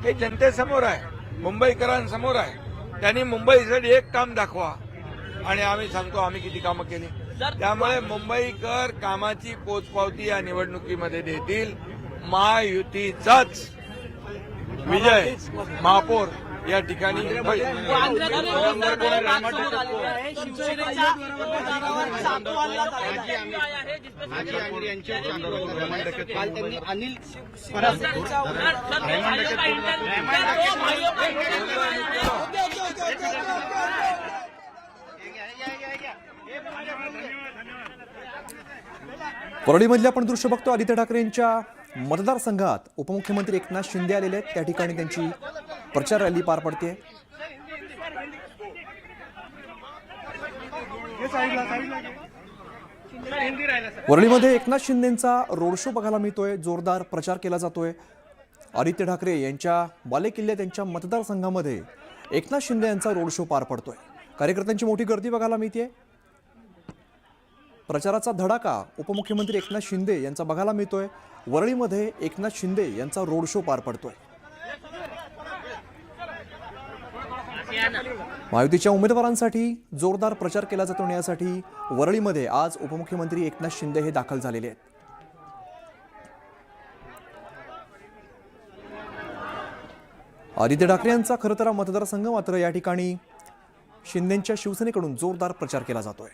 हे जनतेसमोर आहे, मुंबईकरांसमोर आहे. त्यांनी मुंबईसाठी एक काम दाखवा आणि आम्ही सांगतो आम्ही किती कामं केली. त्यामुळे मुंबईकर कामाची पोचपावती या निवडणुकीमध्ये देतील. महायुतीचाच विजय महापौर या ठिकाणी परळीमधले आपण दृश्य बघतो. आदित्य ठाकरे यांच्या मतदारसंघात उपमुख्यमंत्री एकनाथ शिंदे आलेले आहेत. त्या ठिकाणी त्यांची प्रचार रॅली पार पडते. वरळीमध्ये एकनाथ शिंदेंचा रोड शो बघायला मिळतोय. जोरदार प्रचार केला जातोय. आदित्य ठाकरे यांच्या बालेकिल्ले त्यांच्या मतदारसंघामध्ये एकनाथ शिंदे यांचा रोड शो पार पडतोय. कार्यकर्त्यांची मोठी गर्दी बघायला मिळते. प्रचाराचा धडाका उपमुख्यमंत्री एकनाथ शिंदे यांचा बघायला मिळतोय. वरळीमध्ये एकनाथ शिंदे यांचा रोड शो पार पडतोय. महायुतीच्या उमेदवारांसाठी जोरदार प्रचार केला जातो आणि यासाठी वरळीमध्ये आज उपमुख्यमंत्री एकनाथ शिंदे हे दाखल झालेले आहेत. आदित्य ठाकरे यांचा खरं तर मतदारसंघ, मात्र या ठिकाणी शिंदेंच्या शिवसेनेकडून जोरदार प्रचार केला जातोय.